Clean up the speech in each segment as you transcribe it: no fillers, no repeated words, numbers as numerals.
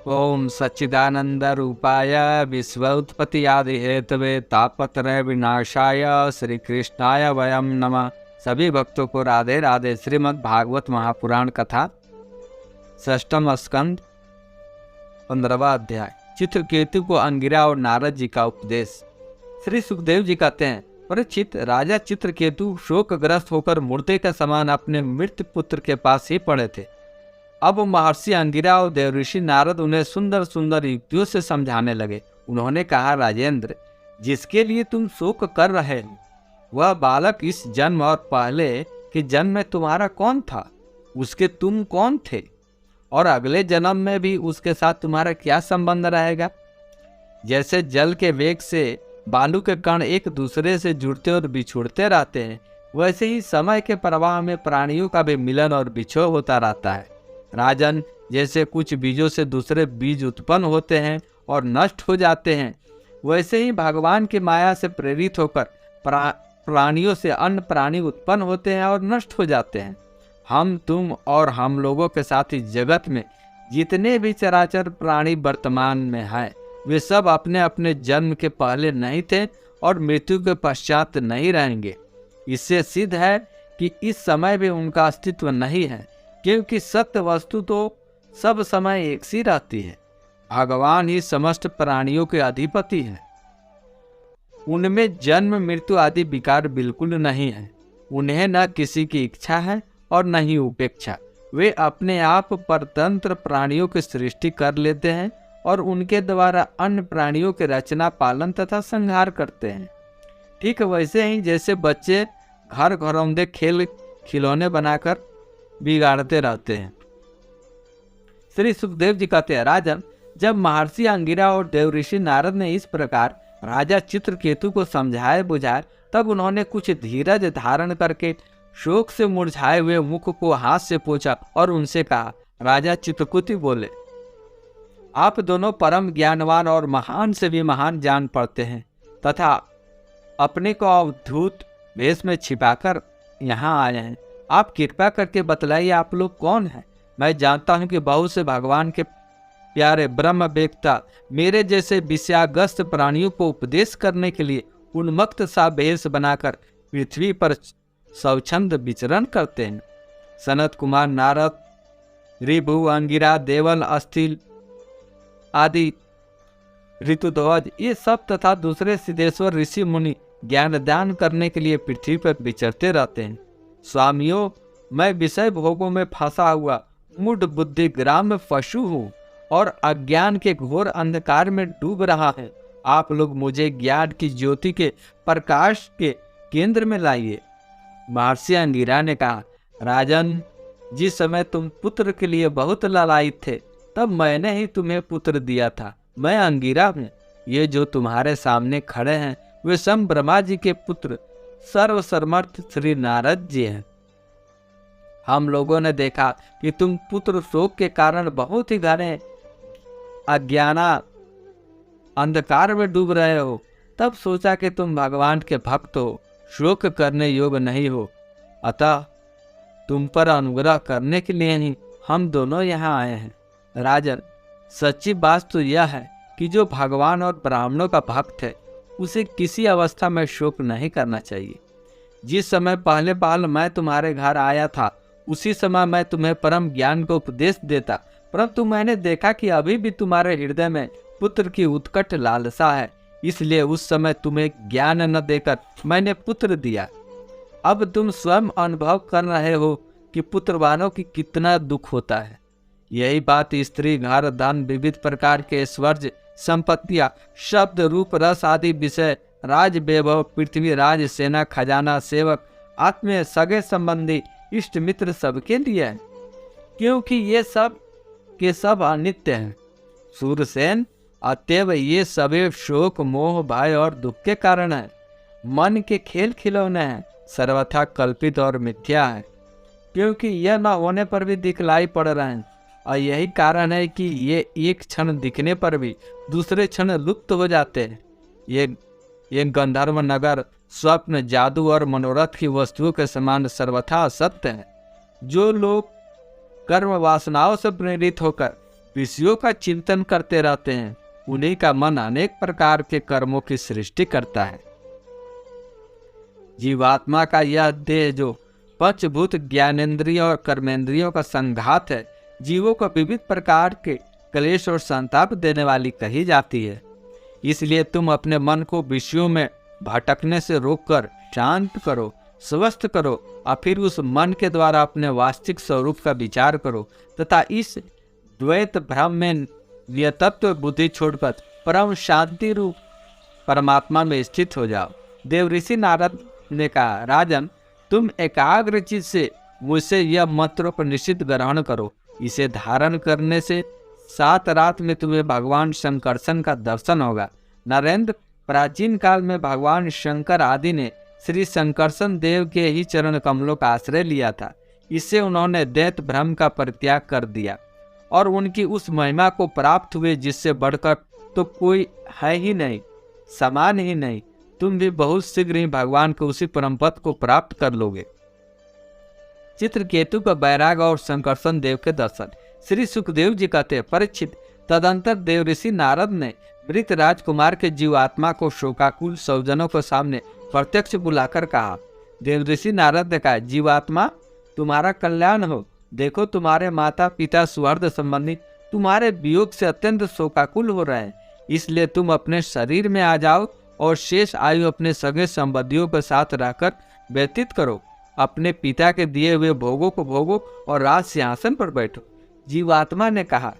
ओम सच्चिदानंद रूपाय विश्वोत्पत्ति आदि हेतवे तापत्रय विनाशाय श्री कृष्णाय वयम नमः। सभी भक्तों को राधे राधे। श्रीमद् भागवत महापुराण कथा षष्ठम स्कंद 15वां अध्याय। चित्रकेतु को अंगिरा और नारद जी का उपदेश। श्री सुखदेव जी कहते हैं, परीक्षित, राजा चित्रकेतु शोकग्रस्त होकर मुर्दे के समान अपने मृत पुत्र के पास ही पड़े थे। अब महर्षि अंगिरा और देवऋषि नारद उन्हें सुंदर सुंदर युक्तियों से समझाने लगे। उन्होंने कहा, राजेंद्र, जिसके लिए तुम शोक कर रहे हो वह बालक इस जन्म और पहले के जन्म में तुम्हारा कौन था? उसके तुम कौन थे? और अगले जन्म में भी उसके साथ तुम्हारा क्या संबंध रहेगा? जैसे जल के वेग से बालू के कण एक दूसरे से जुड़ते और बिछुड़ते रहते हैं, वैसे ही समय के प्रवाह में प्राणियों का भी मिलन और बिछोह होता रहता है। राजन, जैसे कुछ बीजों से दूसरे बीज उत्पन्न होते हैं और नष्ट हो जाते हैं, वैसे ही भगवान की माया से प्रेरित होकर प्राणियों से अन्य प्राणी उत्पन्न होते हैं और नष्ट हो जाते हैं। हम, तुम और हम लोगों के साथ इस जगत में जितने भी चराचर प्राणी वर्तमान में हैं, वे सब अपने अपने जन्म के पहले नहीं थे और मृत्यु के पश्चात नहीं रहेंगे। इससे सिद्ध है कि इस समय भी उनका अस्तित्व नहीं है, क्योंकि सत्य वस्तु तो सब समय एक सी रहती है। भगवान ही समस्त प्राणियों के अधिपति हैं। उनमें जन्म मृत्यु आदि विकार बिल्कुल नहीं है। उन्हें न किसी की इच्छा है और न ही उपेक्षा। वे अपने आप परतंत्र प्राणियों की सृष्टि कर लेते हैं और उनके द्वारा अन्य प्राणियों के रचना, पालन तथा संहार करते हैं। ठीक वैसे ही जैसे बच्चे घर घरौंदे खेल खिलौने बनाकर बिगाड़ते रहते हैं। श्री सुखदेव जी कहते हैं, राजन, जब महर्षि अंगिरा और देवऋषि नारद ने इस प्रकार राजा चित्रकेतु को समझाए बुझाए, तब उन्होंने कुछ धीरज धारण करके शोक से मुरझाए हुए मुख को हाथ से पोंछा और उनसे कहा, राजा चित्रकेतु बोले, आप दोनों परम ज्ञानवान और महान से भी महान जान पड़ते हैं तथा अपने को अवधूत वेश में छिपाकर यहाँ आए हैं। आप कृपा करके बतलाइए, आप लोग कौन हैं? मैं जानता हूँ कि बहुत से भगवान के प्यारे ब्रह्म वेत्ता मेरे जैसे विषयाग्रस्त प्राणियों को उपदेश करने के लिए उन्मत्त सा वेश बनाकर पृथ्वी पर स्वच्छंद विचरण करते हैं। सनत कुमार नारद, ऋभु, अंगिरा, देवल, अस्थिल आदि, ऋतुध्वज, ये सब तथा दूसरे सिद्धेश्वर ऋषि मुनि ज्ञानदान करने के लिए पृथ्वी पर विचरते रहते हैं। स्वामियों, मैं विषय भोगों में फंसा हुआ मूढ़ बुद्धि ग्राम पशु हूँ और अज्ञान के घोर अंधकार में डूब रहा है। आप लोग मुझे ज्ञान की ज्योति के प्रकाश के केंद्र में लाइए। महर्षि अंगिरा ने कहा, राजन, जिस समय तुम पुत्र के लिए बहुत लालायित थे, तब मैंने ही तुम्हें पुत्र दिया था। मैं अंगिरा हूँ। ये जो तुम्हारे सामने खड़े हैं, वे स्वयं ब्रह्मा जी के पुत्र सर्वसमर्थ श्री नारद जी हैं। हम लोगों ने देखा कि तुम पुत्र शोक के कारण बहुत ही घने अज्ञाना अंधकार में डूब रहे हो। तब सोचा कि तुम भगवान के भक्त हो, शोक करने योग्य नहीं हो, अतः तुम पर अनुग्रह करने के लिए ही हम दोनों यहाँ आए हैं। राजन, सच्ची बात तो यह है कि जो भगवान और ब्राह्मणों का भक्त है, उसे किसी अवस्था में शोक नहीं करना चाहिए। जिस समय पहले बाल मैं तुम्हारे घर आया था, उसी समय मैं तुम्हें परम ज्ञान को उपदेश देता, परंतु मैंने देखा कि अभी भी तुम्हारे हृदय में पुत्र की उत्कट लालसा है, इसलिए उस समय तुम्हें ज्ञान न देकर मैंने पुत्र दिया। अब तुम स्वयं अनुभव कर रहे हो कि पुत्रवानों की कितना दुख होता है। यही बात स्त्री, घर, धन, विविध प्रकार के ऐश्वर्य, संपत्तियां, शब्द, रूप, रस आदि विषय, राज वैभव, पृथ्वी, राज, सेना, खजाना, सेवक, आत्मीय, सगे संबंधी, इष्ट मित्र सबके लिए है, क्योंकि ये सब के सब अनित्य हैं। सूरसेन, अतएव ये सभी शोक, मोह, भय और दुख के कारण है। मन के खेल खिलौने हैं, सर्वथा कल्पित और मिथ्या है, क्योंकि यह न होने पर भी दिखलाई पड़ रहे हैं। और यही कारण है कि ये एक क्षण दिखने पर भी दूसरे क्षण लुप्त हो जाते हैं। ये गंधर्व नगर स्वप्न, जादू और मनोरथ की वस्तुओं के समान सर्वथा असत्य है। जो लोग कर्म वासनाओं से प्रेरित होकर विषयों का चिंतन करते रहते हैं, उन्हीं का मन अनेक प्रकार के कर्मों की सृष्टि करता है। जीवात्मा का यह देह जो पंचभूत ज्ञानेंद्रिय और कर्मेंद्रियों का संघात है, जीवों को विविध प्रकार के क्लेश और संताप देने वाली कही जाती है। इसलिए तुम अपने मन को विषयों में भटकने से रोककर शांत करो, स्वस्थ करो और फिर उस मन के द्वारा अपने वास्तविक स्वरूप का विचार करो तथा इस द्वैत भ्रम में नियतत्व बुद्धि छोड़कर परम शांति रूप परमात्मा में स्थित हो जाओ। देवऋषि नारद ने कहा, राजन, तुम एकाग्र चित्त से मुझसे यह मंत्रोपनिषद ग्रहण करो। इसे धारण करने से 7 रात में तुम्हें भगवान शंकरसन का दर्शन होगा। नरेंद्र, प्राचीन काल में भगवान शंकर आदि ने श्री शंकरसन देव के ही चरण कमलों का आश्रय लिया था। इससे उन्होंने दैत भ्रम का परित्याग कर दिया और उनकी उस महिमा को प्राप्त हुए जिससे बढ़कर तो कोई है ही नहीं, समान ही नहीं। तुम भी बहुत शीघ्र ही भगवान के उसी परम पद को प्राप्त कर लोगे। चित्रकेतु का वैराग और शंकरसन देव के दर्शन। श्री सुखदेव जी कहते हैं, परीक्षित, तदंतर देवऋषि नारद ने मृत राजकुमार के जीवात्मा को शोकाकुल सौजनों के सामने प्रत्यक्ष बुलाकर कहा। देवऋषि नारद ने कहा, जीवात्मा, तुम्हारा कल्याण हो। देखो, तुम्हारे माता पिता सुहृद संबंधी तुम्हारे वियोग से अत्यंत शोकाकुल हो रहे हैं। इसलिए तुम अपने शरीर में आ जाओ और शेष आयु अपने सगे संबंधियों के साथ रहकर व्यतीत करो। अपने पिता के दिए हुए भोगों को भोगो और राज सिंहासन पर बैठो। जीवात्मा ने कहा,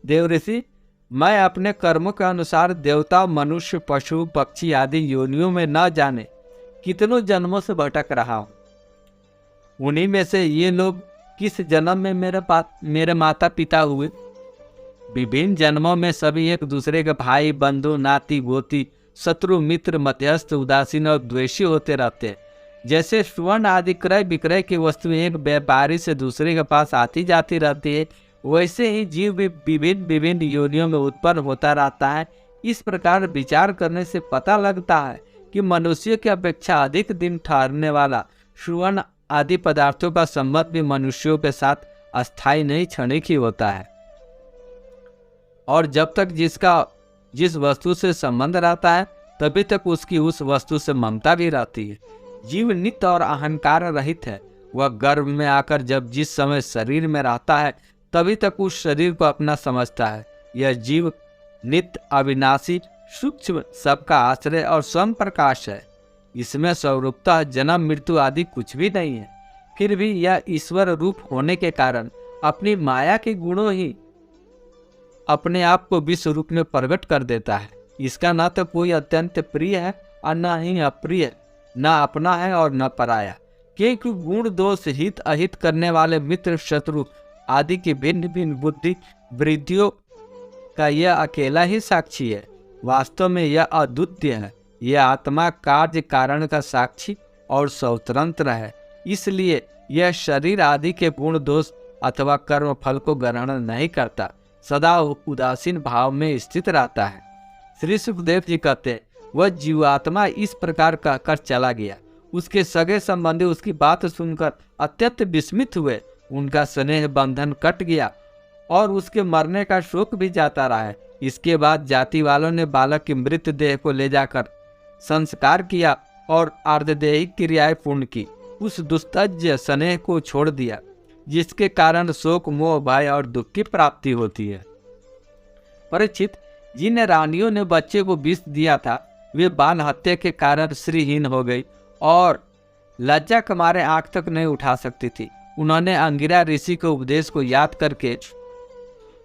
देवऋषि, मैं अपने कर्मों के अनुसार देवता, मनुष्य, पशु, पक्षी आदि योनियों में न जाने कितनों जन्मों से भटक रहा हूँ। उन्हीं में से ये लोग किस जन्म में मेरे माता पिता हुए। विभिन्न जन्मों में सभी एक दूसरे के भाई, बंधु, नाती, गोती, शत्रु, मित्र, मध्यस्थ, उदासीन और द्वेषी होते रहते हैं। जैसे स्वर्ण आदि क्रय विक्रय की वस्तुएं एक व्यापारी से दूसरे के पास आती जाती रहती है, वैसे ही जीव भी विभिन्न योनियों में उत्पन्न होता रहता है। इस प्रकार विचार करने से पता लगता है कि मनुष्य की अपेक्षा अधिक दिन ठहरने वाला स्वर्ण आदि पदार्थों का संबंध भी मनुष्यों के साथ अस्थायी नहीं, क्षणिक ही होता है। और जब तक जिस वस्तु से संबंध रहता है तभी तक उसकी उस वस्तु से ममता भी रहती है। जीव नित्य और अहंकार रहित है। वह गर्भ में आकर जब जिस समय शरीर में रहता है तभी तक उस शरीर को अपना समझता है। यह जीव नित्य, अविनाशी, सूक्ष्म, सबका आश्रय और स्वयं प्रकाश है। इसमें स्वरूपतः जन्म मृत्यु आदि कुछ भी नहीं है। फिर भी यह ईश्वर रूप होने के कारण अपनी माया के गुणों ही अपने आप को विश्व रूप में प्रकट कर देता है। इसका न तो कोई अत्यंत प्रिय है और न ही अप्रिय, न अपना है और न पराया। क्योंकि गुण दोष, हित अहित करने वाले मित्र, शत्रु आदि की भिन्न भिन्न बुद्धि वृद्धियों का यह अकेला ही साक्षी है। वास्तव में यह अद्वितीय है। यह आत्मा कार्य कारण का साक्षी और स्वतंत्र है। इसलिए यह शरीर आदि के गुण दोष अथवा कर्म फल को ग्रहण नहीं करता, सदा उदासीन भाव में स्थित रहता है। श्री सुखदेव जी कहते हैं, वह जीवात्मा इस प्रकार कहकर चला गया। उसके सगे संबंधी उसकी बात सुनकर अत्यंत विस्मित हुए। उनका स्नेह बंधन कट गया और उसके मरने का शोक भी जाता रहा है। इसके बाद जाति वालों ने बालक की मृत देह को ले जाकर संस्कार किया और आर्धदेहिक क्रियाएं पूर्ण की। उस दुस्तज्य स्नेह को छोड़ दिया जिसके कारण शोक, मोह, भय और दुख की प्राप्ति होती है। परीक्षित, जिन रानियों ने बच्चे को विष दिया था वे बाल हत्या के कारण श्रीहीन हो गई और लज्जा के मारे आंख तक नहीं उठा सकती थी। उन्होंने अंगिरा ऋषि के उपदेश को याद करके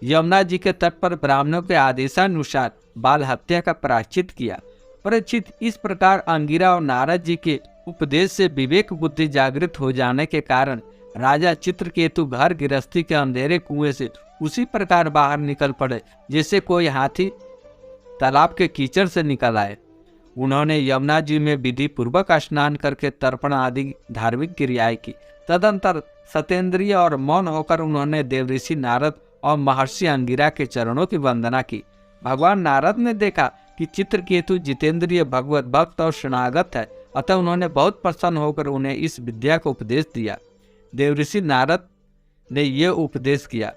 यमुना जी के तट पर ब्राह्मणों के आदेशानुसार बाल हत्या का प्रायश्चित किया। परीक्षित, इस प्रकार अंगिरा और नारद जी के उपदेश से विवेक बुद्धि जागृत हो जाने के कारण राजा चित्रकेतु घर गृहस्थी के अंधेरे कुएं से उसी प्रकार बाहर निकल पड़े जैसे कोई हाथी तालाब के कीचड़ से निकल आए। उन्होंने यमुना जी में विधि पूर्वक स्नान करके तर्पण आदि धार्मिक क्रियाएं की। तदंतर सतेंद्रिय और मौन होकर उन्होंने देवऋषि नारद और महर्षि अंगिरा के चरणों की वंदना की। भगवान नारद ने देखा कि चित्रकेतु जितेंद्रिय, भगवत भक्त और शरणागत है, अतः उन्होंने बहुत प्रसन्न होकर उन्हें इस विद्या को उपदेश दिया। देवऋषि नारद ने यह उपदेश किया,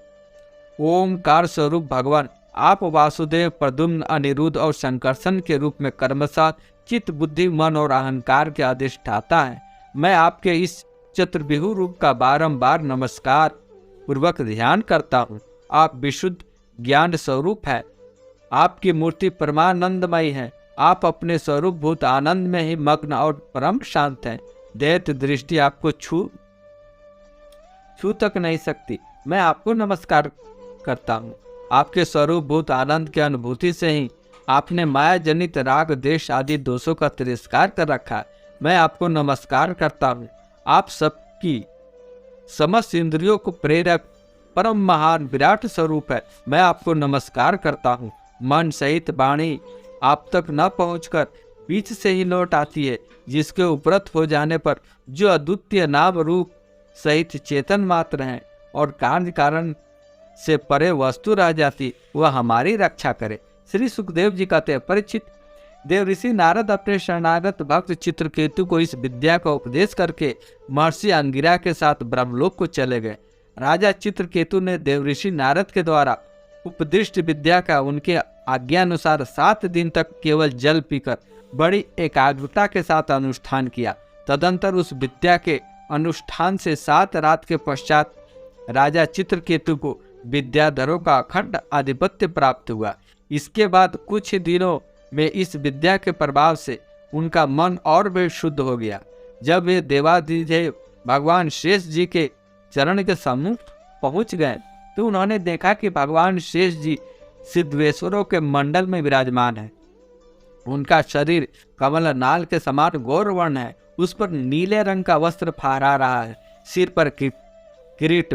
ओमकार स्वरूप भगवान आप वासुदेव, प्रद्युम्न, अनिरुद्ध और संकर्षण के रूप में कर्मसात चित्त, बुद्धि, मन और अहंकार के अधिष्ठाता हैं। मैं आपके इस चतुर्विहु रूप का बारंबार नमस्कार पूर्वक ध्यान करता हूँ। आप विशुद्ध ज्ञान स्वरूप है। आपकी मूर्ति परमानंदमयी है। आप अपने स्वरूप भूत आनंद में ही मग्न और परम शांत हैं। दैत्य दृष्टि आपको छू तक नहीं सकती। मैं आपको नमस्कार करता हूँ। आपके स्वरूप भूत आनंद की अनुभूति से ही आपने माया जनित राग, देश आदि दोषों का तिरस्कार कर रखा है। मैं आपको नमस्कार करता हूँ। आप सबकी समस्त इंद्रियों को प्रेरक परम महान विराट स्वरूप है। मैं आपको नमस्कार करता हूँ। मन सहित वाणी आप तक न पहुंचकर बीच से ही लौट आती है, जिसके उपरत हो जाने पर जो अद्वितीय नाम रूप सहित चेतन मात्र हैं और कार्य कारण से परे वस्तु रह जाती, वह हमारी रक्षा करे। श्री सुखदेव जी कहते हैं, परीक्षित, देव ऋषि नारद अपने शरणागत भक्त चित्रकेतु को इस विद्या का उपदेश करके महर्षि अंगिरा के साथ ब्रह्मलोक को चले गए। राजा चित्रकेतु ने देव ऋषि नारद के द्वारा उपदिष्ट विद्या का उनके आज्ञानुसार 7 दिन तक केवल जल पीकर बड़ी एकाग्रता के साथ अनुष्ठान किया। तदंतर उस विद्या के अनुष्ठान से 7 रात के पश्चात राजा चित्रकेतु को विद्याधरों का अखंड आधिपत्य प्राप्त हुआ। इसके बाद कुछ ही दिनों में इस विद्या के प्रभाव से उनका मन और भी शुद्ध हो गया। जब वे देवाधिदेव भगवान शेष जी के चरण के सम्मुख पहुंच गए तो उन्होंने देखा कि भगवान शेष जी सिद्धेश्वरों के मंडल में विराजमान है। उनका शरीर कमल नाल के समान गौरवर्ण है। उस पर नीले रंग का वस्त्र फहरा रहा है। सिर पर किरीट,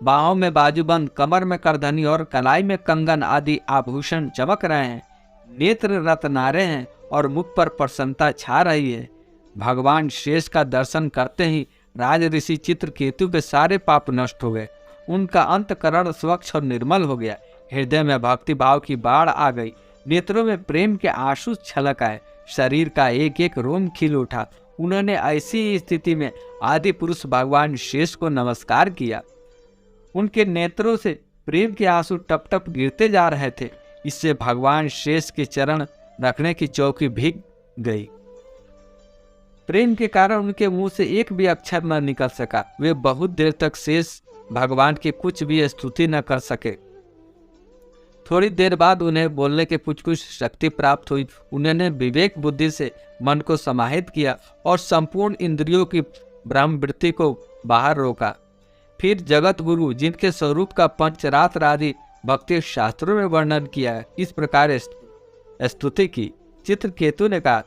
बाहों में बाजूबंद, कमर में करधनी और कलाई में कंगन आदि आभूषण चमक रहे हैं। नेत्र रत्नारे हैं और मुख पर प्रसन्नता छा रही है। भगवान शेष का दर्शन करते ही राज ऋषि चित्रकेतु के सारे पाप नष्ट हो गए। उनका अंतकरण स्वच्छ और निर्मल हो गया। हृदय में भक्ति भाव की बाढ़ आ गई। नेत्रों में प्रेम के आंसू छलक आए। शरीर का एक एक रोम खिल उठा। उन्होंने ऐसी ही स्थिति में आदि पुरुष भगवान शेष को नमस्कार किया। उनके नेत्रों से प्रेम के आंसू टप टप गिरते जा रहे थे। इससे भगवान शेष के चरण रखने की चौकी भीग गई। प्रेम के कारण उनके मुंह से एक भी अक्षर न निकल सका। वे बहुत देर तक शेष भगवान की कुछ भी स्तुति न कर सके। थोड़ी देर बाद उन्हें बोलने के कुछ शक्ति प्राप्त हुई। उन्होंने विवेक बुद्धि से मन को समाहित किया और संपूर्ण इंद्रियों की ब्रह्मवृत्ति को बाहर रोका। फिर जगत गुरु, जिनके स्वरूप का पंचरात्र आदि भक्ति शास्त्रों में वर्णन किया है, इस प्रकार स्तुति की। चित्रकेतु ने कहा,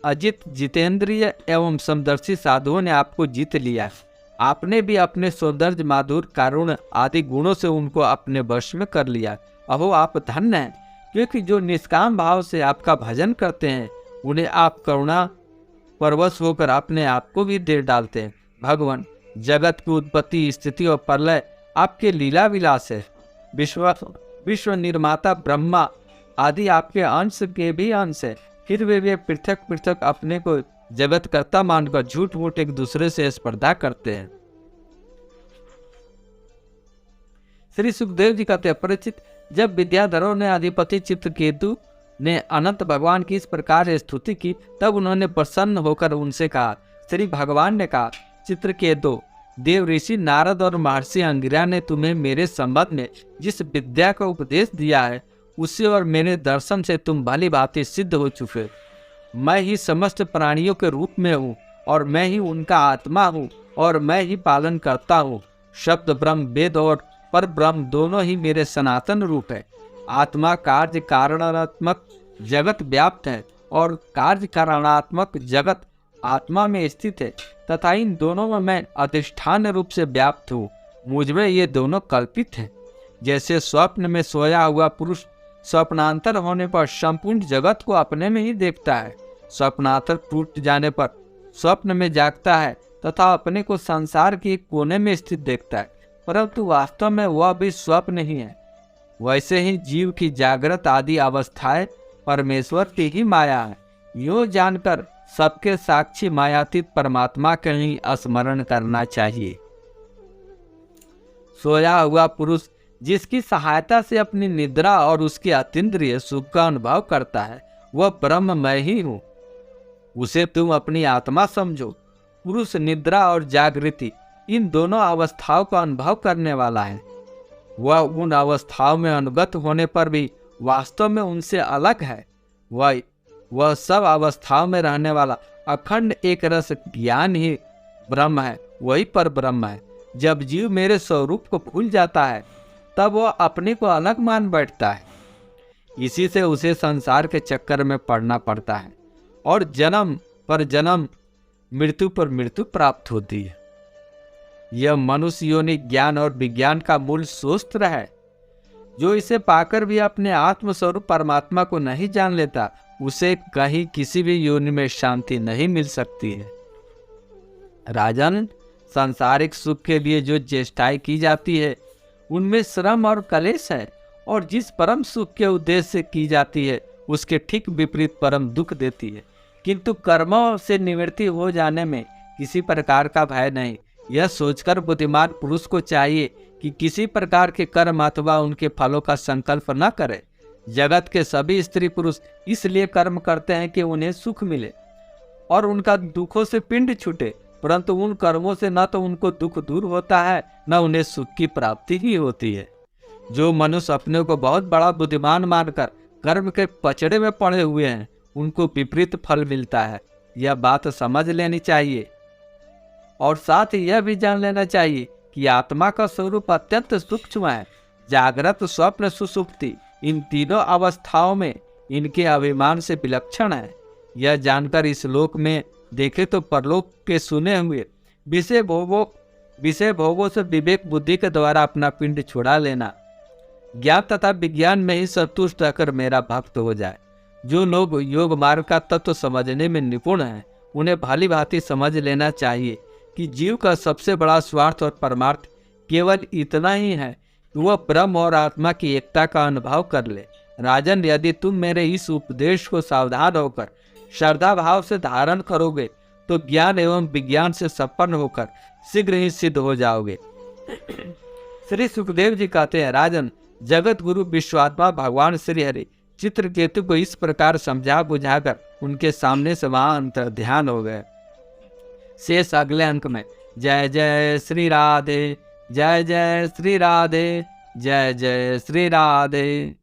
अजित जितेंद्रिय एवं समदर्शी साधुओं ने आपको जीत लिया। आपने भी अपने सौंदर्य, माधुर्य, कारुण्य आदि गुणों से उनको अपने वश में कर लिया। अहो आप धन्य हैं, क्योंकि जो निष्काम भाव से आपका भजन करते हैं उन्हें आप करुणा परवश होकर अपने आप को भी दे डालते हैं। भगवान, जगत की उत्पत्ति, स्थिति और प्रलय आपके लीला विलास है। विश्व निर्माता ब्रह्मा आदि आपके अंश के भी अंश है। फिर वे पृथक पृथक अपने को जगत कर्ता मानकर झूठ मूठ एक दूसरे से स्पर्धा करते हैं। श्री सुखदेव जी कहते हैं, परिचित, जब विद्याधरों ने अधिपति चित्रकेतु ने अनंत भगवान की इस प्रकार स्तुति की, तब उन्होंने प्रसन्न होकर उनसे कहा। श्री भगवान ने कहा, चित्रकेतु, देव ऋषि नारद और महर्षि अंगिरा ने तुम्हें मेरे संबंध में जिस विद्या का उपदेश दिया है, उससे और मेरे दर्शन से तुम भली भांति सिद्ध हो चुके। मैं ही समस्त प्राणियों के रूप में हूँ और मैं ही उनका आत्मा हूँ और मैं ही पालन करता हूँ। शब्द ब्रह्म, वेद और पर ब्रह्म दोनों ही मेरे सनातन रूप है। आत्मा कार्य कारणात्मक जगत व्याप्त है और कार्य कारणात्मक जगत आत्मा में स्थित है तथा इन दोनों में मैं अधिष्ठान रूप से व्याप्त हूँ। मुझमें ये दोनों कल्पित हैं। जैसे स्वप्न में सोया हुआ पुरुष स्वप्नांतर होने पर संपूर्ण जगत को अपने में ही देखता है, स्वप्नांतर टूट जाने पर स्वप्न में जागता है तथा अपने को संसार के एक कोने में स्थित देखता है, परंतु वास्तव में वह भी स्वप्न ही है। वैसे ही जीव की जागृत आदि अवस्थाएं परमेश्वर की ही माया है। यूँ जानकर सबके साक्षी मायातीत परमात्मा का ही स्मरण करना चाहिए। सोया हुआ पुरुष जिसकी सहायता से अपनी निद्रा और उसके अतीन्द्रिय सुख का अनुभव करता है, वह ब्रह्म मैं ही हूँ। उसे तुम अपनी आत्मा समझो। पुरुष निद्रा और जागृति इन दोनों अवस्थाओं का अनुभव करने वाला है। वह उन अवस्थाओं में अनुगत होने पर भी वास्तव में उनसे अलग है। वह सब अवस्थाओं में रहने वाला अखंड एक रस ज्ञान ही ब्रह्म है, वही पर ब्रह्म है। जब जीव मेरे स्वरूप को भूल जाता है तब वह अपने को अलग मान बैठता है। इसी से उसे संसार के चक्कर में पड़ना पड़ता है और जन्म पर जन्म, मृत्यु पर मृत्यु प्राप्त होती है। यह मनुष्य योनि ज्ञान और विज्ञान का मूल सूत्र है। जो इसे पाकर भी अपने आत्मस्वरूप परमात्मा को नहीं जान लेता, उसे कहीं किसी भी योनि में शांति नहीं मिल सकती है। राजन, सांसारिक सुख के लिए जो चेष्टाएं की जाती है उनमें श्रम और कलेश है, और जिस परम सुख के उद्देश्य से की जाती है उसके ठीक विपरीत परम दुख देती है। किंतु कर्मों से निवृत्ति हो जाने में किसी प्रकार का भय नहीं। यह सोचकर बुद्धिमान पुरुष को चाहिए कि किसी प्रकार के कर्म अथवा उनके फलों का संकल्प न करे। जगत के सभी स्त्री पुरुष इसलिए कर्म करते हैं कि उन्हें सुख मिले और उनका दुखों से पिंड छूटे, परंतु उन कर्मों से न तो उनको दुख दूर होता है न उन्हें सुख की प्राप्ति ही होती है। जो मनुष्य अपने को बहुत बड़ा बुद्धिमान मानकर कर्म के पचड़े में पड़े हुए हैं, उनको विपरीत फल मिलता है। यह बात समझ लेनी चाहिए और साथ ही यह भी जान लेना चाहिए कि आत्मा का स्वरूप अत्यंत सूक्ष्म है। जागृत, स्वप्न, सुषुप्ति इन तीनों अवस्थाओं में इनके अभिमान से विलक्षण है। यह जानकर इस लोक में देखे तो परलोक के सुने हुए विषय भोगों से विवेक बुद्धि के द्वारा अपना पिंड छुड़ा लेना। ज्ञान तथा विज्ञान में ही संतुष्ट रहकर मेरा भक्त हो जाए। जो लोग योग मार्ग का तत्व समझने में निपुण हैं, उन्हें भली भांति समझ लेना चाहिए कि जीव का सबसे बड़ा स्वार्थ और परमार्थ केवल इतना ही है कि वह ब्रह्म और आत्मा की एकता का अनुभव कर ले। राजन, यदि तुम मेरे इस उपदेश को सावधान होकर श्रद्धा भाव से धारण करोगे तो ज्ञान एवं विज्ञान से संपन्न होकर शीघ्र ही सिद्ध हो जाओगे। श्री सुखदेव जी कहते हैं, राजन, जगत गुरु विश्वात्मा भगवान श्री हरि चित्रकेतु को इस प्रकार समझा बुझाकर उनके सामने से वहां अंतर ध्यान हो गए। शेष अगले अंक में। जय जय श्री राधे, जय जय श्री राधे, जय जय श्री राधे।